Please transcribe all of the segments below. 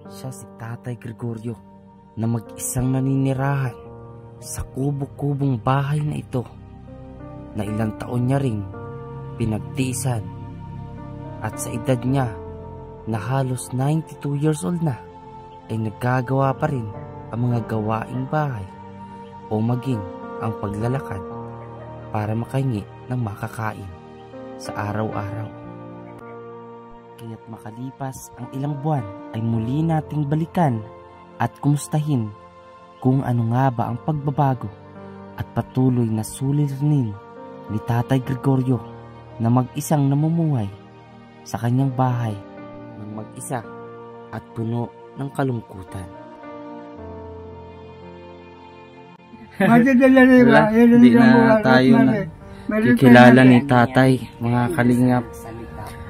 Siya si Tatay Gregorio na mag-isang naninirahan sa kubo-kubong bahay na ito na ilang taon niya ring pinagtiisan, at sa edad niya na halos 92 years old na ay naggagawa pa rin ang mga gawaing bahay o maging ang paglalakad para makahingi ng makakain sa araw-araw. Kaya't makalipas ang ilang buwan ay muli nating balikan at kumustahin kung ano nga ba ang pagbabago at patuloy na suliranin ni Tatay Gregorio na mag-isang namumuhay sa kanyang bahay ng mag-isa at puno ng kalungkutan. Hindi na tayo na kikilala ni Tatay, mga kalingap.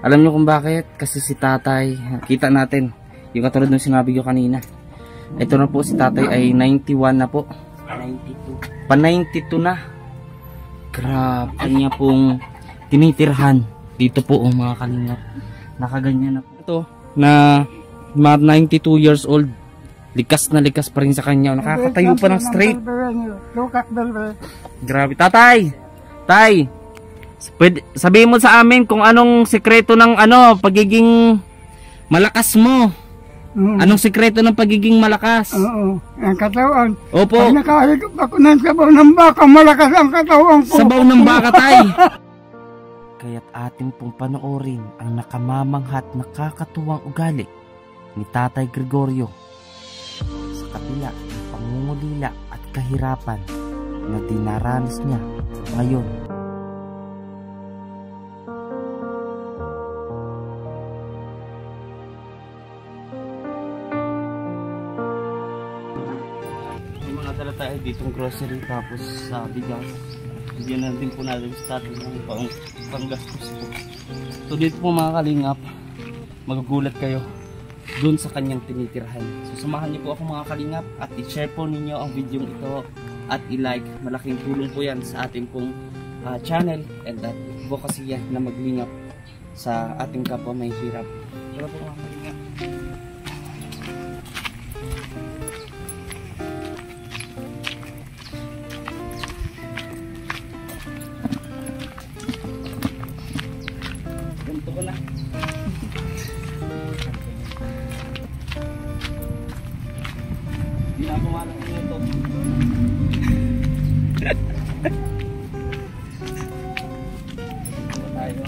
Alam nyo kung bakit? Kasi si Tatay, kita natin yung katulad ng sinabi ko kanina. Ito na po, si Tatay ay 91 na po. 92. Pa-92 na. Grabe niya pong tinitirhan dito po, mga kalingap. Nakaganyan na po. Ito na mga 92 years old, likas na likas pa rin sa kanya. Nakakatayo pa ng straight. Grabe. Tatay! Tay! Sabihin mo sa amin kung anong sekreto ng pagiging malakas mo. Anong sekreto ng pagiging malakas? Oo, ang katawan. Opo. Pag nakahigop ako ng sabaw ng baka, malakas ang katawan ko. Sabaw ng baka, Tay! Kaya't ating pong panoorin ang nakamamanghat na kakatuwang ugali ni Tatay Gregorio sa kabila ng pangungulila at kahirapan na dinaranas niya ngayon. May mga dala tayo ditong grocery, tapos sa bigas. Bigyan natin po natin sa tatay ng panggastos po. So dito po, mga kalingap, magugulat kayo doon sa kanyang tinitirhan. So samahan niyo po ako, mga kalingap, at i-share po ninyo ang video ito at i-like. Malaking tulong po yan sa ating pong channel and advocacy na maglingap sa ating kapwa may hirap. Pero po, mga kalingap, ganito ko na. Hindi na pumalang nito. Tayo.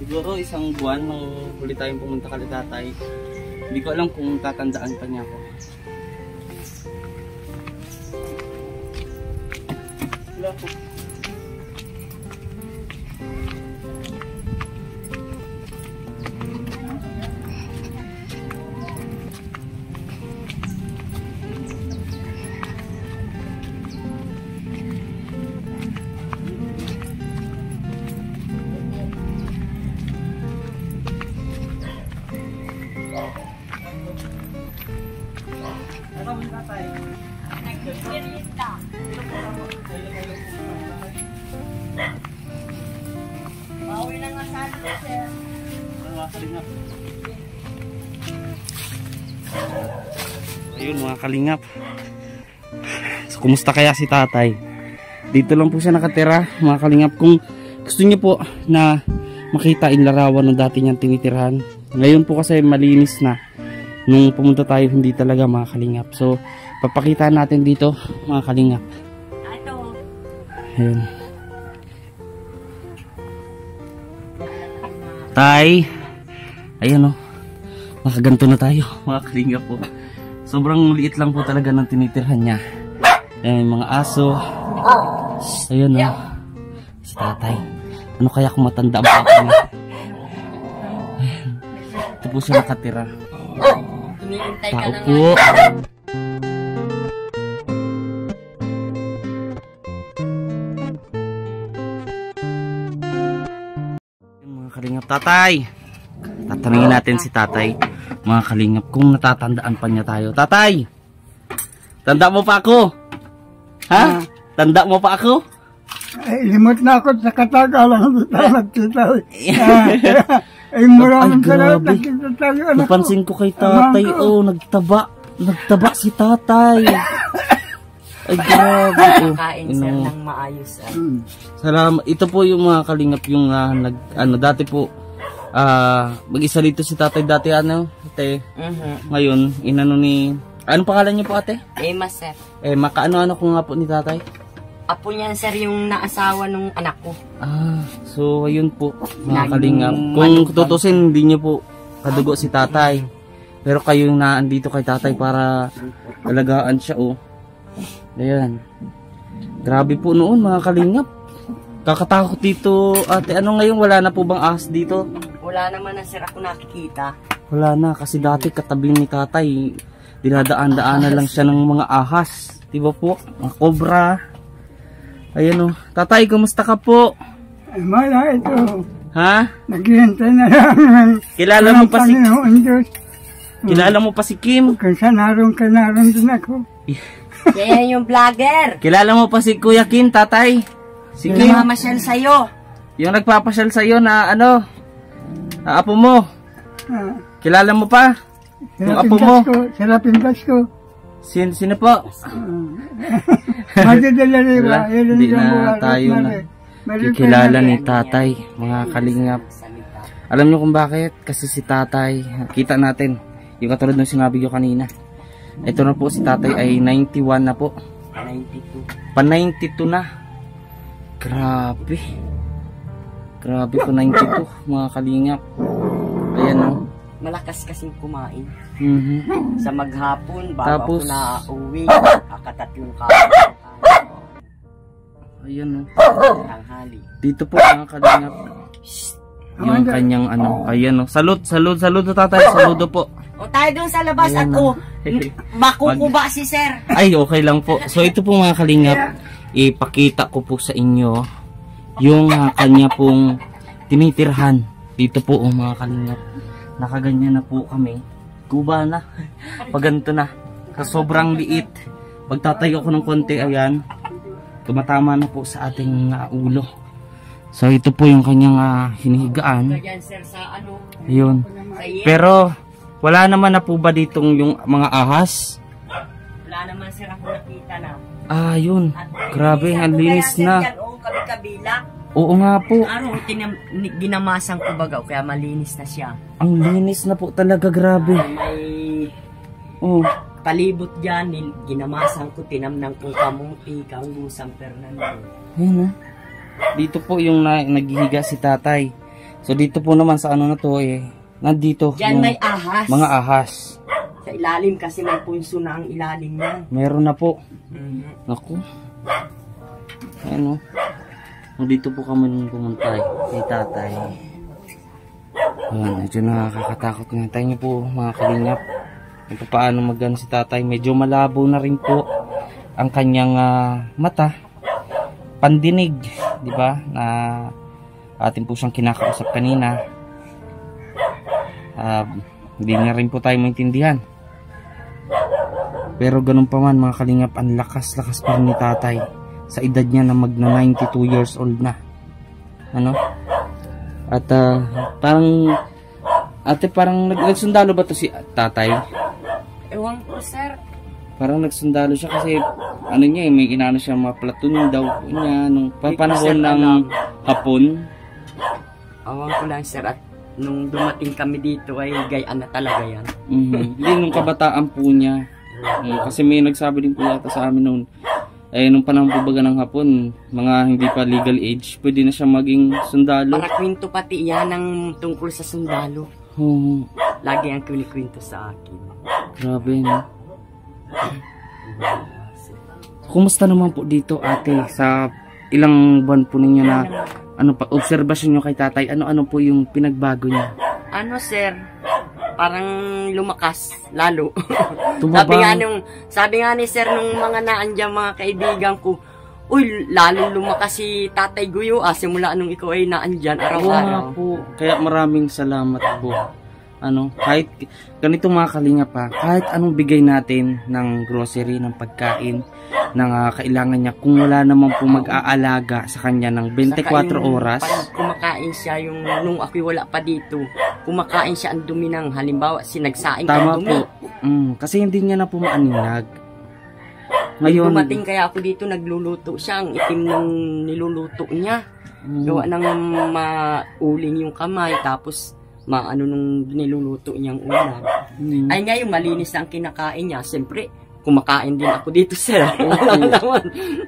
Siguro isang buwan nung huli tayong pumunta kay Tatay. Hindi ko alam kung tatandaan pa niya ako. Wala po. Bawi lang ang salo, sir. Ayun, mga kalingap. So, kumusta kaya si Tatay? Dito lang po siya nakatira, mga kalingap. Kung gusto niyo po na makita yung larawan ng dati niyang tinitirhan, ngayon po kasi malinis na. Nung pumunta tayo, hindi talaga, mga kalingap. So papakita natin dito, mga kalingap. Ayun. Tay, ayun o, nakaganto na tayo, mga kalingap po. Sobrang liit lang po talaga ng tinitirhan niya. Ayan, mga aso. Ayun o, si Tatay. Ano kaya kung matanda ang papa niya? Ito po siya nakatira. Tao po. Mga kalingap, Tatay. Tatanungin natin si Tatay, mga kalingap, kung natatandaan pa niya tayo. Tatay! Tanda mo pa ako? Ha? Tanda mo pa ako? Ay, limot na ako sa katagalan. Hindi tayo nagkita. Ay, maraming Ay, salamat. grabe. Nakita tayo, anak ko. Napansin ko kay tatay, Ama ko. oh, nagtaba si tatay. Ay, grabe, oh. Kain sir ng maayos. Salamat. Ito po yung mga kalingap yung dati po, mag-isa dito si tatay dati, ate. Ngayon, inano ni, anong pangalan niyo po, ate? Emma sir. Makaano-ano ko nga po ni tatay? Apo niyan sir yung naasawa nung anak ko. So ayun po, mga Laging kalingap. Kung malungkot. tutusin, hindi niyo po kadugo si tatay. Pero kayo yung naandito kay tatay para alagaan siya, oh. Ayan. Grabe po noon, mga kalingap. Kakatakot dito, ate. Ano ngayon, wala na po bang ahas dito? Wala naman na sir ako nakikita. Wala na, kasi dati katabi ni tatay, dinadaan-daanan lang siya ng mga ahas. Diba po? Mga cobra. Ayan, oh. Tatay, kumusta ka po? Ay, mala ito. Ha? Naghihintay na lang. Kilala mo pa si Panginoon Diyos. Kilala mo pa si Kim? Kung saan naroon ka, naroon din ako. Yan yung vlogger. Kilala mo pa si Kuya Kim, tatay? Si Kim, Namamasyal sa'yo. yung nagpapasyal sa'yo na apo mo. Kilala mo pa? Yung apo mo? Sila pindas ko. Sino po? Madadala rin ba? Hindi na tayo na kikilala ni tatay, mga kalingap. Alam nyo kung bakit? Kasi si tatay, kita natin, yung katulad ng sinabi ko kanina. Ito na po, si tatay ay 91 na po. 92. Pa-92 na. Grabe. Grabe po, 92, mga kalingap. Ayan, oh. Malakas kasing kumain. Mhm. Sa maghapon, bago Tapos, ako na-uwi, kakatatlong kain. Ayan, oh. Tanghali. Dito po, mga kalingap. Yung kanyang ayan, oh. Saludo tatay, saludo po. O tayo dun sa labas Ayan ako. na. Makukuba si sir. Ay, okay lang po. So, ito po, mga kalingap, ipakita ko po sa inyo yung kanya pong tinitirhan. Dito po, mga kalingap. Nakaganyan na po kami. Kuba na. Paganto na. Sa sobrang liit. Pagtatayo ko ng konti, ayan. Tumatama na po sa ating ulo. So, ito po yung kanyang hinihigaan. Yan sir sa ano. Ayun. Sa iyan. Pero, wala naman na po ba ditong yung mga ahas? Wala naman sir ako nakita na. Yun. Grabe, ang linis na. Oo, kabila. Oo nga po. Araw, ginamasan ko baga, kaya malinis na siya. Ang linis na po talaga, grabe. May Oh, palibot dyan, ginamasan ko, tinamnang kong kamuti, kanggu, San Fernando. ayun, dito po yung naghihiga si tatay. So dito po naman sa na to, nandito Diyan yung may ahas. mga ahas. Sa ilalim kasi may punso na ang ilalim niya. Meron na po. Naku. Ayun, dito po kami nung pumunta kay tatay. Ayan, medyo nakakatakot nga. Tayo nyo po, mga kalingap. Kung paano magano si tatay. Medyo malabo na rin po ang kanyang mata. Pandinig, di ba? Na atin po siyang kinakausap kanina. Hindi na rin po tayo maintindihan. Pero ganun pa man, mga kalingap, ang lakas-lakas pa rin ni tatay. Sa edad niya na magna 92 years old na. At parang nagsundalo ba to si tatay? Ewan ko sir. Parang nagsundalo siya kasi may inano siya mga platoon daw niya nung panahon ng hapon. Ewan ko lang sir, at nung dumating kami dito ay gayaan na talaga yan. Hindi, nung kabataan po niya. Kasi may nagsabi din po yata sa amin noon. Nung panahon po baga ng hapon, mga hindi pa legal age, pwede na siya maging sundalo. Parakwento pati yan ng tungkol sa sundalo. Lagi ang kinikwento sa akin. Grabe, no? Kumusta naman po dito, ate? Sa ilang buwan po ninyo na obserbasyon nyo kay tatay, ano po yung pinagbago niya? Ano sir, parang lumakas lalo. Tumabang. sabi nga ni sir nung mga naandyan mga kaibigan ko, uy, lalo lumakas si Tatay Guyo simula nung ikaw ay naandyan araw-araw. Po. Kaya maraming salamat po. kahit ganito mga kalingap ha, kahit anong bigay natin ng grocery, ng pagkain, ng kailangan niya, kung wala naman po mag-aalaga sa kanya ng 24 oras. Kumakain siya yung nung ako wala pa dito, kumakain siya ang dumi ng halimbawa sinagsaing tama dumi. po. Kasi hindi niya na po maaninag. Ngayon, dumating kaya ako dito, nagluluto siya, ang itim ng niluluto niya. Gawa ng mauling yung kamay, tapos maano nung niluluto niyang ulam. Ay ngayon, malinis ang kinakain niya. Siyempre, kumakain din ako dito, sir.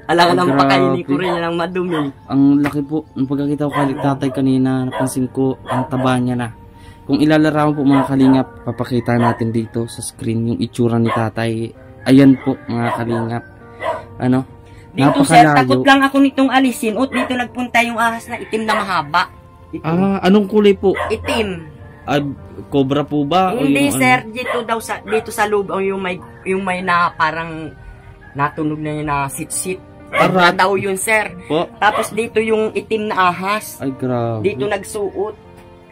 Alam naman pakainin ko rin niya ng madumi. Ang laki po, nung pagkakita ko kay tatay kanina, napansin ko, ang taba niya na. Kung ilalarawan po mga kalingap, papakita natin dito sa screen yung itsura ni tatay. Ayan po mga kalingap. Dito sir, takot lang ako nitong alisin. O dito nagpunta yung ahas na itim na mahaba. Anong kulay po? Itim. Cobra po ba? Hindi sir, dito sa loob yung may na parang natunog na yun na sit-sit. Arat daw yun sir. Po? Tapos dito yung itim na ahas. Ay grabe. Dito nagsuot.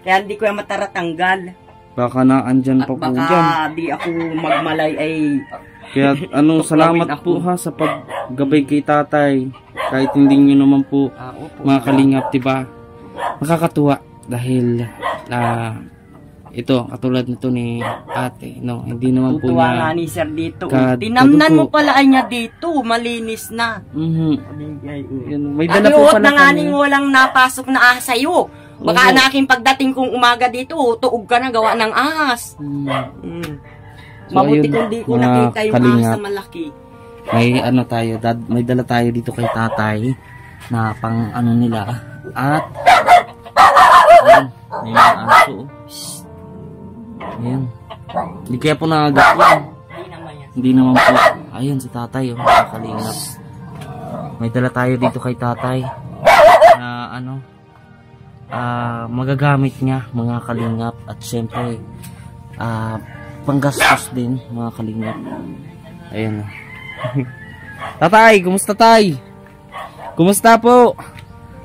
Kaya hindi ko yung mataratanggal. Baka na andyan pa po dyan. Baka di ako magmalay ay... Kaya salamat po ha sa paggabay kay tatay. Kahit hindi nyo naman po mga kalingap, diba? Nakakatuwa dahil ito, katulad nito ni ate, hindi naman po niya nga ni sir dito. Tinamnan mo pala ay niya dito, malinis na. May dala po pala na nga ning walang napasok na ahas sa'yo. Baka anaking pagdating kong umaga dito, tuog ka na gawa ng ahas. So, mabuti kung di ko nakita yung ahas na malaki. May dala tayo dito kay tatay na pang nila. At may mga aso. Ayan. Hindi kaya po nagagat yan. Hindi naman po. Ayan si tatay, kalingap. May dala tayo dito kay tatay na magagamit niya mga kalingap. At syempre panggastos din mga kalingap. Ayan. Tatay, kumusta tay? Kumusta po?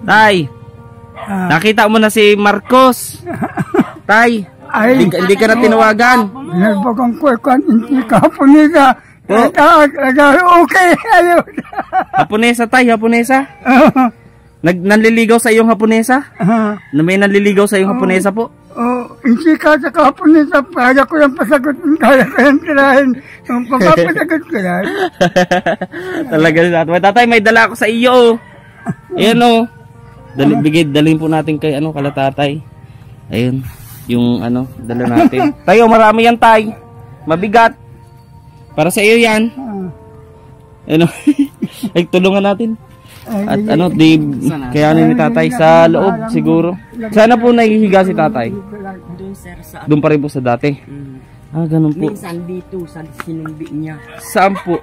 Tay, nakita mo na si Marcos. Tay, hindi ka na tinawagan. Nagbagang kwekwan, hindi ka hapunesa. Okay, ayun. Hapunesa tay, hapunesa? Nanliligaw sa iyong hapunesa? May nanliligaw sa iyong hapunesa po? Hindi ka sa kapunesa, kaya ko yung pasagot, kaya ko yung tirahin. Yung pagpapasagot ko yan. Talaga tatay, may dala ako sa iyo. Ayan dalhin po natin kay kala tatay. Ayun, yung dala natin. Tayo, marami yan tay. Mabigat. Para sa iyo yan. Ay, tulungan natin. At kaya ni tatay sa loob siguro. Sana po nahihiga si tatay. Doon pa rin po sa dati. Ganun po. Minsan dito sa sinumbi niya. Saan po?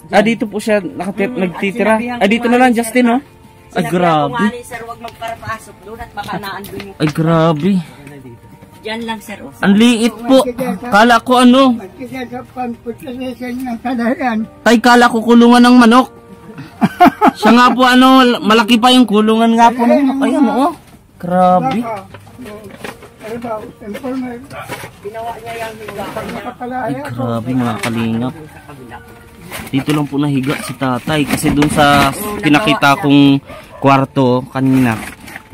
Dito po siya nagtitira. Dito na lang Justin, no? Ay grabe. Sir, wag magparapasok doon at baka naandun yung... Ay grabe. Yan lang sir. Ang liit po. Kala ko Tay, kala ko kulungan ng manok. Siya nga po malaki pa yung kulungan nga po. Ayun grabe. Ginawa niya yung higa. Ay grabe mga kalingap. Dito lang po nahiga si tatay. Kasi dun sa pinakita kong kwarto kanina,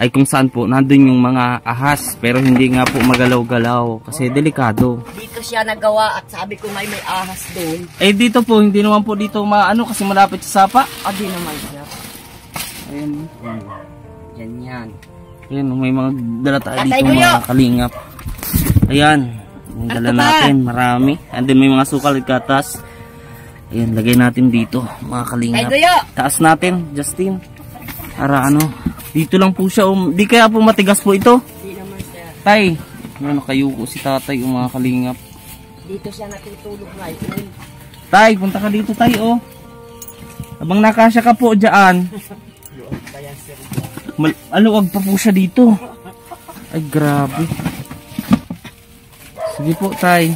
ay kung saan po nandun yung mga ahas. Pero hindi nga po magalaw-galaw kasi delikado. Dito siya nagawa at sabi ko may ahas doon. Dito po, hindi naman po dito kasi malapit sa sapa. Di naman siya. Ayun. Yan. Ayan, may mga dala tayo dito mga kalingap. Ayan, yung dala natin, marami. And then may mga sukal at gatas. Ayan, lagay natin dito mga kalingap. Taas natin, Justin. Para dito lang po siya. Di kaya po matigas po ito? Di naman siya. Tay, nakayuko si tatay mga kalingap. Dito siya natutulog ngayon. Tay, punta ka dito tay Habang nakasya ka po dyan. Aluwag pa po siya dito. Ay grabe. Sige po tay.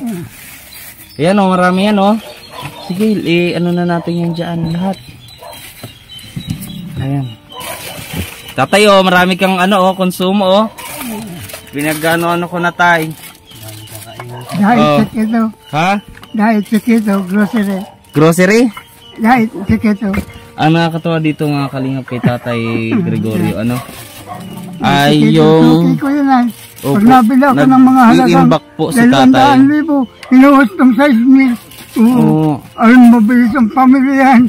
Ayan marami yan Sige, na natin yan dyan lahat. Ayan. Tatay marami kang konsumo Pinag-ano ko na tay. Dahil Oh. sa kito. Ha? Dahil sa kito, grocery. Grocery? Dahil sa kito. Ang nakakatawa dito mga kalingap kay Tatay Gregorio, ano? Ay yung... Tuki ko yun ay. Opo. Pag nabili ako ng mga halagang Nag-iimbak po si Tatay. 200,000, hinuhos ng 6,000. Oo. Alam mo, mabilis ang pamilya yan.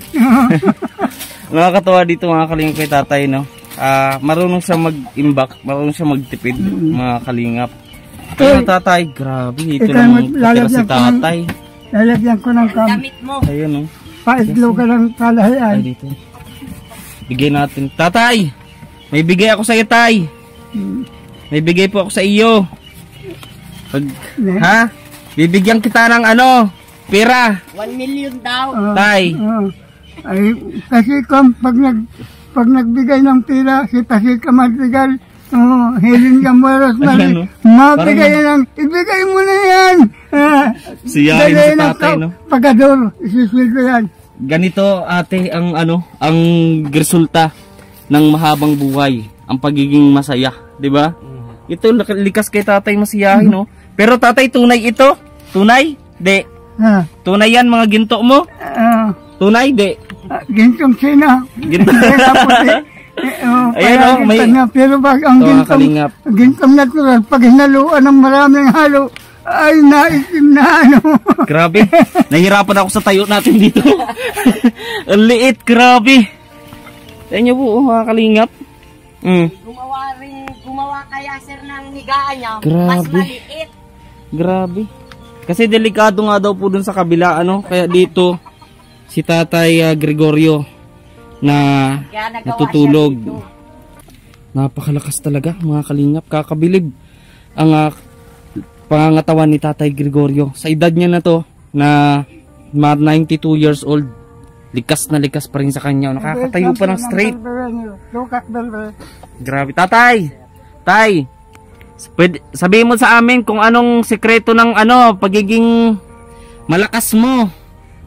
Nakakatawa dito mga kalingap kay Tatay, no? Marunong siya mag-imbak, marunong siya magtipid, mga kalingap. Pero Tatay, grabe, ito Ikaw, lang tira si lalagyan ko ng- Tatay. Lalagyan ko ng Damit mo. Ayun, no? paidlo ka ng kalahian. Ay, dito. Bigay natin. Tatay! May bigay ako sa iyo, Tay. May bigay po ako sa iyo. Ha? Bibigyan kita ng ano? Pera. 1 million daw. Tay. Ay, kasi kung pag nagbigay ng pira, si Pasika Madrigal, hilin ka mo, Rosemary, Ayan, no? mabigay ng, ibigay mo na yan. Siyahin si Tatay, no? Pagador, isisweldo yan. Ganito, ate, ang ano, ang resulta ng mahabang buhay, ang pagiging masaya, 'di ba? Ito likas kay Tatay masiyahin, no? Pero Tatay, tunay ito? Tunay? De. Tunay yan mga ginto mo? Tunay, de. Gintong sina. Ginto. Ayan, may... Pero bak ang gintong natural, pag hinaluan ng maraming halo, ay naitim na ano. Grabe. Nahirapan ako sa tayo natin dito. Ang liit, grabe. Sa inyo po, mga kalingap. Gumawa kaya sir ng higaan niya, grabe. mas maliit. Grabe. Kasi delikado nga daw po dun sa kabila, ano? Kaya dito, si Tatay Gregorio na natutulog. Napakalakas talaga, mga kalingap. Kakabilib ang pangangatawan ni Tatay Gregorio. Sa edad niya na to, na 92 years old, likas na likas pa rin sa kanya. Nakakatayo pa ng straight. Grabe. Tatay! Tay! Sabihin mo sa amin kung anong sekreto ng ano, pagiging malakas mo.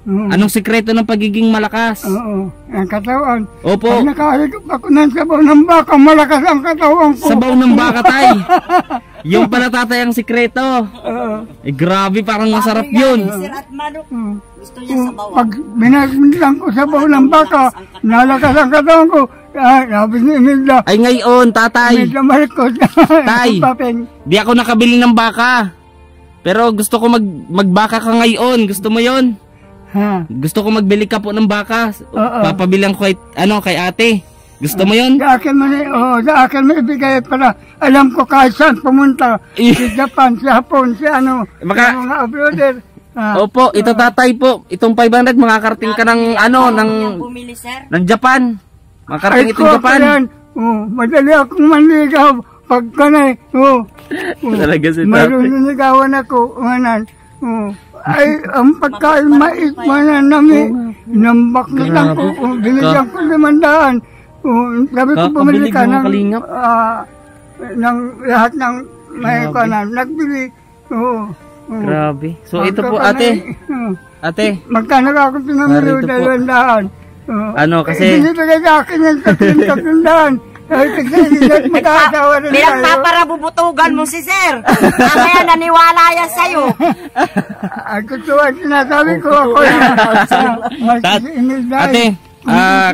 Anong sekreto ng pagiging malakas? Oo, ang katawan. Opo. Pag nakahigop ako ng sabaw ng baka, malakas ang katawan ko. Sabaw ng baka, Tay. Yung pala, Tatay, ang sekreto. Grabe, parang masarap yun. Sir at manok. Gusto niya sabawan. Pag binagbilang ko sabaw ng baka, nalakas ang katawan ko. Sabi ni Imelda. Ay, ngayon, Tatay. Imelda Marcos. Tay, di ako nakabili ng baka. Pero gusto ko magbaka ka ngayon. Gusto mo yon? Gusto ko magbili ka po ng baka. Papabilang ko kay ate. Gusto mo yon? Sa akin mo ibigay para alam ko kahit saan pumunta. Si Japan, si Hapon, si ano, mga abroader. Opo, ito Tatay po. Itong 500, makakarating ka ng Bumili, sir. ng Japan. Makakarating itong Japan. Madali akong manligaw. Pagkanay, Talaga si Tatay. mayroon niligawan ako. Ay, ang pagkain mais, mananami. Nambak na ko. Binigyan ko 500. Sabi ko bumili ka ng lahat ng may kanan. Nagbili. Grabe. So ito po, ate. Ate. Magkano ako pinamili 200. Ano kasi? Binibigay sa akin ng 300. Ay, kasi hindi magkakasawa rin tayo. Pinagpaparabubutugan mo si sir. Mamaya naniwala yan sa'yo. Ang kutuwa, sinasabi ko ako. Ate,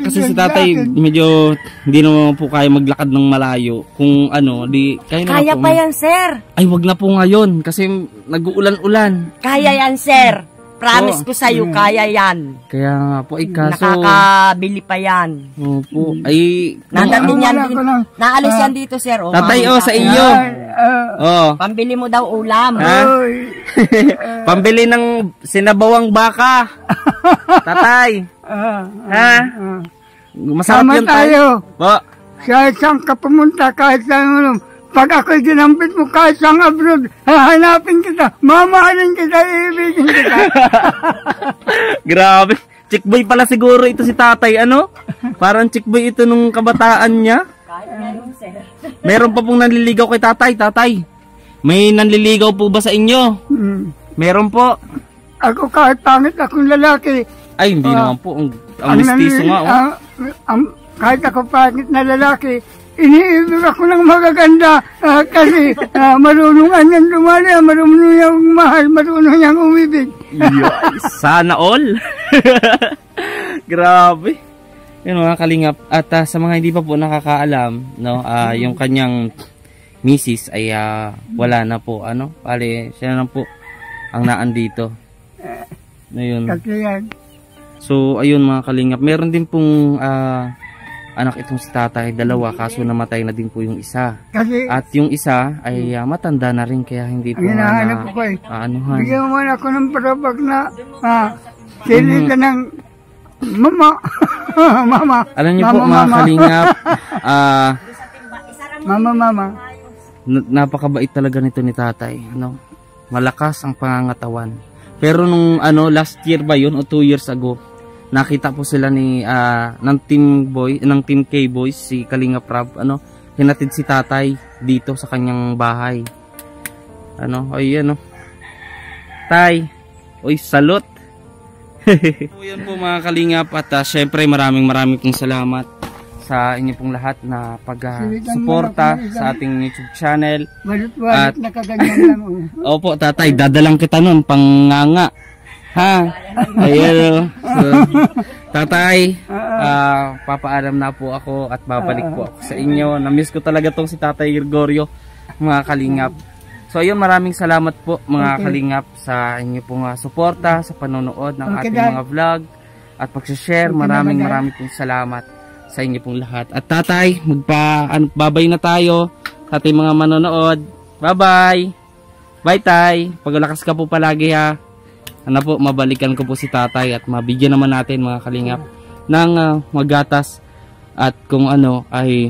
kasi si Tatay medyo hindi naman po kaya maglakad ng malayo. Kung ano, kaya pa yan, sir. Ay, wag na po ngayon kasi nag-uulan-ulan. Kaya yan, sir. Promise ko sa'yo, kaya yan. Kaya nga po, kaso... Nakakabili pa yan. Opo, ay... Nandun yan, naalis yan dito, sir. Tatay, sa iyo. Pambili mo daw ulam. Pambili ng sinabawang baka. Tatay. Masarap yun tayo. Kahit saan ka pumunta, kahit saan pag ako'y ginambit mo kahit saan abroad, hahanapin kita, mamahalin kita, iibigin kita. Grabe. Chickboy pala siguro ito si Tatay, ano? Parang chickboy ito nung kabataan niya. Meron pa pong nanliligaw kay Tatay. Tatay, may nanliligaw po ba sa inyo? Meron po. Ako kahit pangit akong lalaki. Ay, hindi naman po. Ang mistiso nga. Kahit ako pangit na lalaki, iniibig ako ng magaganda kasi marunungan niyang dumali, marunong niyang mahal, marunong niyang umibig. Sana all. Grabe. Yun mga kalingap. At sa mga hindi pa po nakakaalam, no, yung kanyang misis ay wala na po. Pali, siya na po ang naandito. Ayun. So, ayun mga kalingap. Meron din pong anak itong si tatay, dalawa, kaso namatay na din po yung isa. Kasi, at yung isa ay matanda na rin, kaya hindi po hinahanap ko anuhan. Bigyan mo ako ng parabag na sili ka ng mama. Mama. Alam niyo po mga kalingap, mama. Napakabait talaga nito ni tatay. Malakas ang pangangatawan. Pero nung last year ba yun o 2 years ago, nakita po sila ng Team K Boys, si Kalinga Prab, hinatid si tatay dito sa kanyang bahay. Tay, oy, salot. So, yun po mga kalingap, at syempre maraming pong salamat sa inyo pong lahat na pag-suporta sa ating YouTube channel. At nakaganyan lang. Opo tatay, dadalang kita nun panganga. Ha? Ayan. So, tatay, papaalam na po ako at babalik po ako sa inyo. Na-miss ko talaga tong si Tatay Gregorio, mga kalingap. So ayun, maraming salamat po mga kalingap sa inyo pong suporta sa panonood ng ating mga vlog at pag-share. Maraming pong salamat sa inyo pong lahat. At tatay, babay na tayo sa ating mga manonood. Bye-bye. Bye tay. Paglakas ka po palagi ha. Mabalikan ko po si tatay at mabigyan naman natin mga kalingap ng magatas at kung ay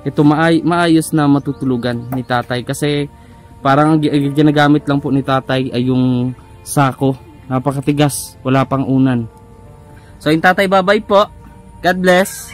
ito maayos na matutulugan ni tatay, kasi parang ginagamit lang po ni tatay ay yung sako, napakatigas, wala pang unan. So yung tatay, bye-bye po. God bless.